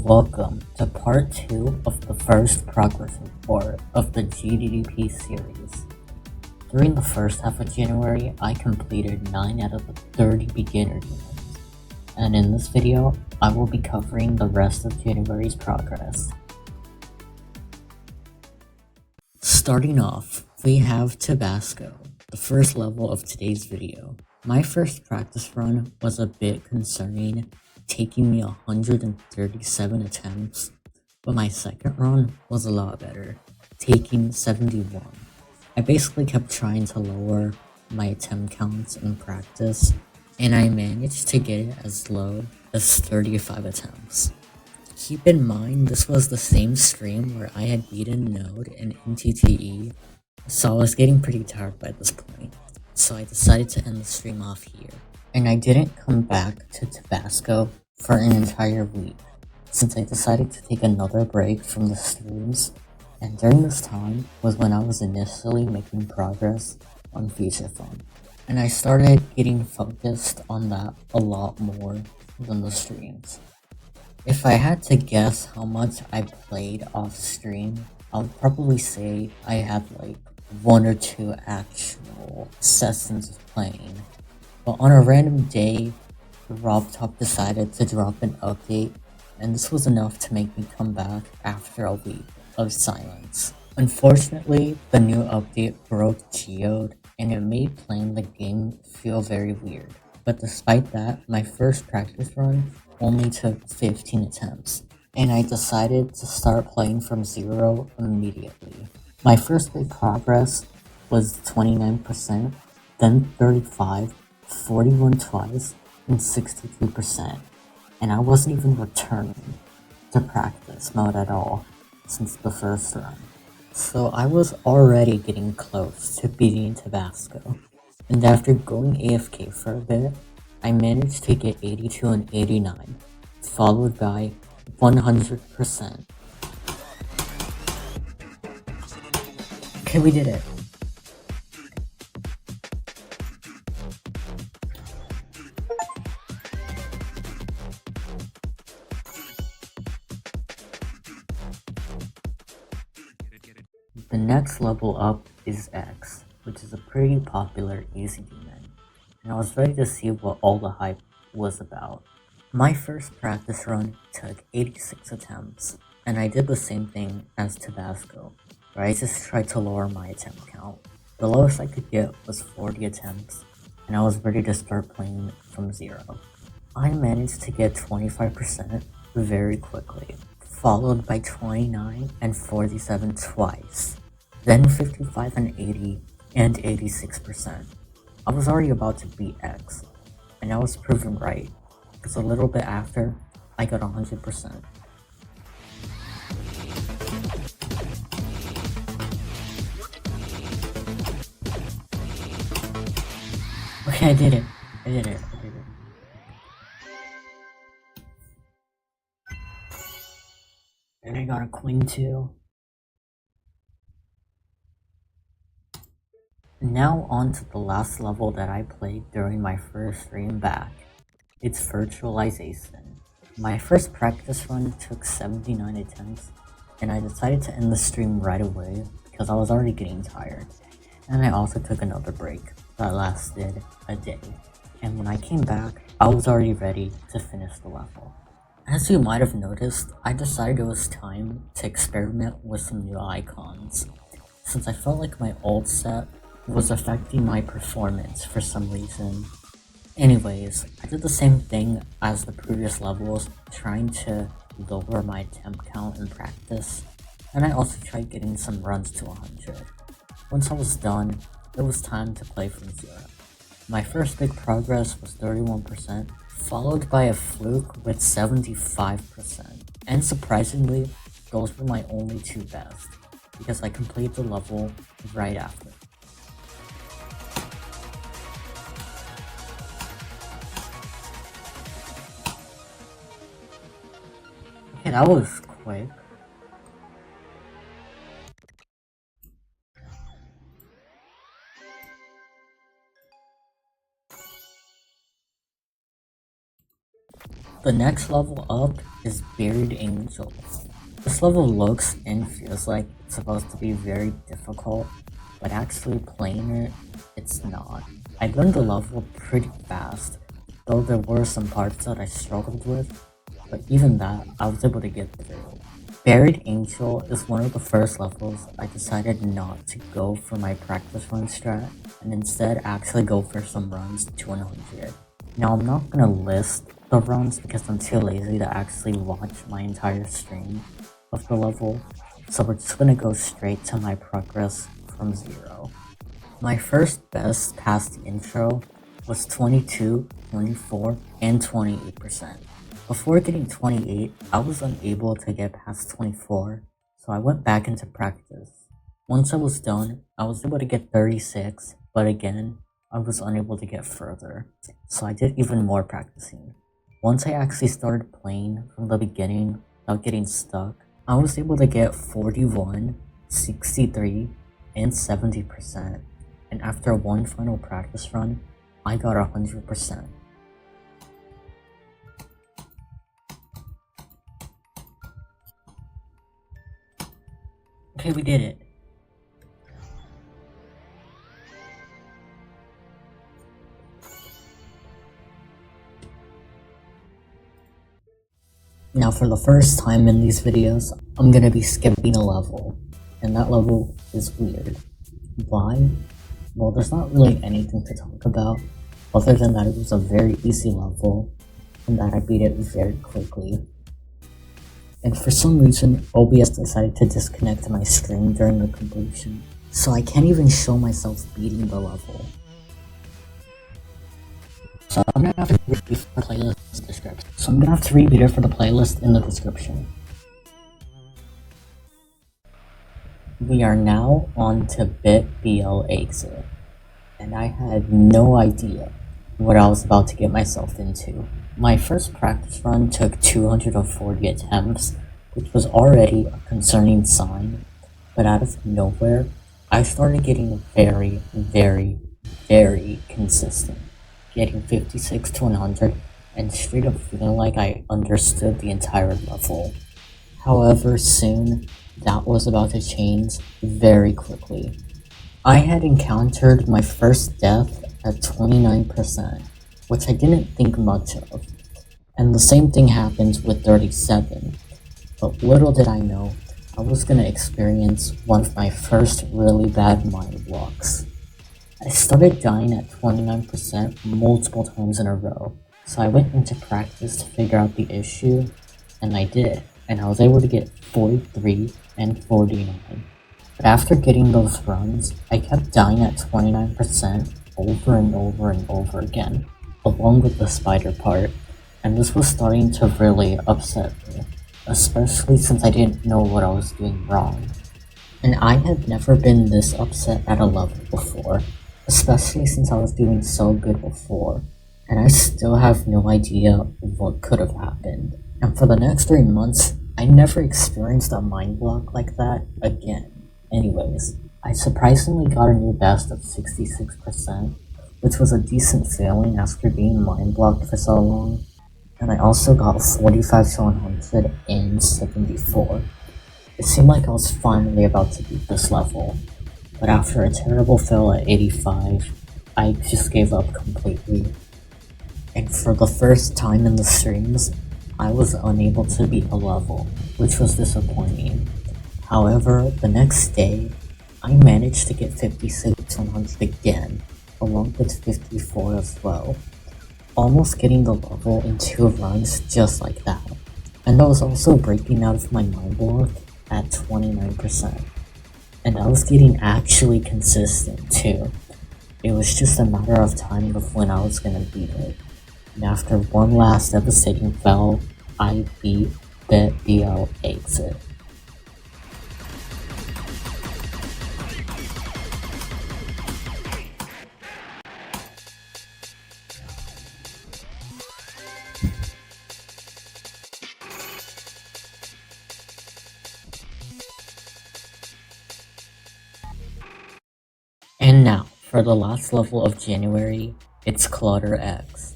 Welcome to part 2 of the first progress report of the GDDP series. During the first half of January, I completed 9 out of the 30 beginner units, and in this video, I will be covering the rest of January's progress. Starting off, we have Tabasco, the first level of today's video. My first practice run was a bit concerning, taking me 137 attempts, but my second run was a lot better, taking 71. I basically kept trying to lower my attempt counts in practice, and I managed to get it as low as 35 attempts. Keep in mind, this was the same stream where I had beaten Node and NTTE, so I was getting pretty tired by this point, so I decided to end the stream off here. And I didn't come back to Tabasco for an entire week, since I decided to take another break from the streams, and during this time was when I was initially making progress on feature phone, and I started getting focused on that a lot more than the streams. If I had to guess how much I played off stream, I would probably say I had like 1 or 2 actual sessions of playing. But on a random day, RobTop decided to drop an update, and this was enough to make me come back after a week of silence. Unfortunately, the new update broke Geode, and it made playing the game feel very weird. But despite that, my first practice run only took 15 attempts, and I decided to start playing from 0 immediately. My first big progress was 29%, then 35, 41 twice, and 62%, and I wasn't even returning to practice mode at all since the first run. So I was already getting close to beating Tabasco, and after going AFK for a bit, I managed to get 82 and 89, followed by 100%. Okay, we did it. The next level up is X, which is a pretty popular easy demon, and I was ready to see what all the hype was about. My first practice run took 86 attempts, and I did the same thing as Tabasco, where I just tried to lower my attempt count. The lowest I could get was 40 attempts, and I was ready to start playing from 0. I managed to get 25% very quickly, followed by 29 and 47 twice, then 55 and 80 and 86%. I was already about to beat X, and I was proven right, because a little bit after, I got 100%. Okay, I did it. And I got a queen too. Now on to the last level that I played during my first stream back. It's Virtualization. My first practice run took 79 attempts, and I decided to end the stream right away because I was already getting tired. And I also took another break that lasted a day. And when I came back, I was already ready to finish the level. As you might have noticed, I decided it was time to experiment with some new icons, since I felt like my old set was affecting my performance for some reason. Anyways, I did the same thing as the previous levels, trying to lower my attempt count in practice, and I also tried getting some runs to 100. Once I was done, it was time to play from 0. My first big progress was 31%, followed by a fluke with 75%. And surprisingly, those were my only 2 best, because I completed the level right after. Okay, that was quick. The next level up is Buried Angel. This level looks and feels like it's supposed to be very difficult, but actually playing it, it's not. I learned the level pretty fast, though there were some parts that I struggled with, but even that, I was able to get through. Buried Angel is one of the first levels I decided not to go for my practice run strat, and instead actually go for some runs to 100. Now I'm not gonna list the runs because I'm too lazy to actually watch my entire stream of the level, so we're just gonna go straight to my progress from 0. My first best past the intro was 22, 24, and 28%. Before getting 28, I was unable to get past 24, so I went back into practice. Once I was done, I was able to get 36, but again, I was unable to get further, so I did even more practicing. Once I actually started playing from the beginning without getting stuck, I was able to get 41, 63, and 70%, and after one final practice run, I got 100%. Okay, we did it. Now for the first time in these videos, I'm gonna be skipping a level, and that level is weird. Why? Well, there's not really anything to talk about, other than that it was a very easy level, and that I beat it very quickly. And for some reason, OBS decided to disconnect my screen during the completion, so I can't even show myself beating the level. So I'm gonna have to read the playlist description. it for the playlist in the description. We are now on to BITBLEXIT, and I had no idea what I was about to get myself into. My first practice run took 240 attempts, which was already a concerning sign, but out of nowhere, I started getting very, very, very consistent, getting 56 to 100, and straight up feeling like I understood the entire level. However, soon, that was about to change very quickly. I had encountered my first death at 29%, which I didn't think much of, and the same thing happens with 37, but little did I know, I was gonna experience one of my first really bad mind blocks. I started dying at 29% multiple times in a row, so I went into practice to figure out the issue, and I did, and I was able to get 43 and 49. But after getting those runs, I kept dying at 29% over and over and over again, along with the spider part, and this was starting to really upset me, especially since I didn't know what I was doing wrong. And I had never been this upset at a level before, especially since I was doing so good before, and I still have no idea what could have happened. And for the next 3 months, I never experienced a mind block like that again. Anyways, I surprisingly got a new best of 66%, which was a decent feeling after being mind blocked for so long, and I also got 45 to 100 and 74. It seemed like I was finally about to beat this level, but after a terrible fail at 85, I just gave up completely. And for the first time in the streams, I was unable to beat a level, which was disappointing. However, the next day, I managed to get 56 to 100 again, along with 54 as well, almost getting the level in 2 runs just like that. And I was also breaking out of my mind block at 29%. And I was getting actually consistent too. It was just a matter of time of when I was gonna beat it. And after one last devastating fail, I beat BITBLEXIT. And now, for the last level of January, it's Clutter X.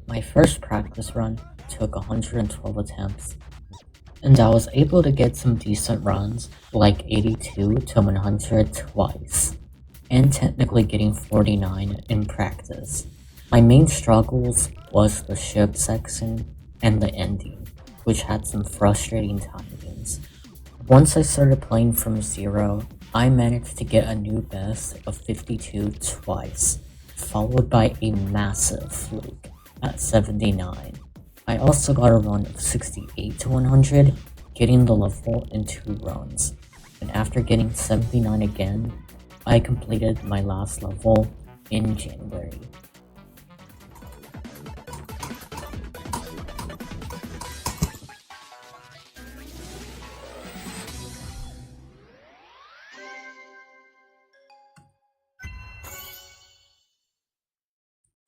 My first practice run took 112 attempts, and I was able to get some decent runs, like 82 to 100 twice, and technically getting 49 in practice. My main struggles was the ship section and the ending, which had some frustrating timings. Once I started playing from zero, I managed to get a new best of 52 twice, followed by a massive fluke at 79. I also got a run of 68 to 100, getting the level in 2 runs, and after getting 79 again, I completed my last level in January.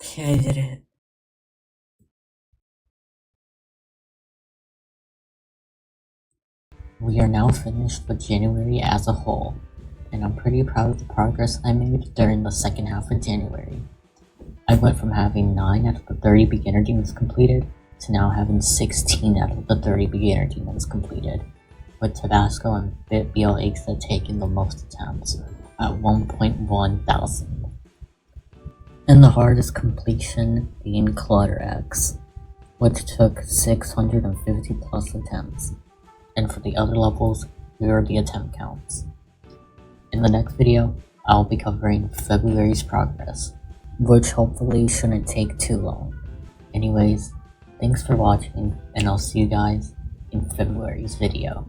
Okay, I did it. We are now finished with January as a whole, and I'm pretty proud of the progress I made during the second half of January. I went from having 9 out of the 30 beginner demons completed to now having 16 out of the 30 beginner demons completed, with Tabasco and BITBLEXIT taking the most attempts at 1.1 thousand. And the hardest completion being Clutter X, which took 650 plus attempts. And for the other levels, here are the attempt counts. In the next video, I'll be covering February's progress, which hopefully shouldn't take too long. Anyways, thanks for watching, and I'll see you guys in February's video.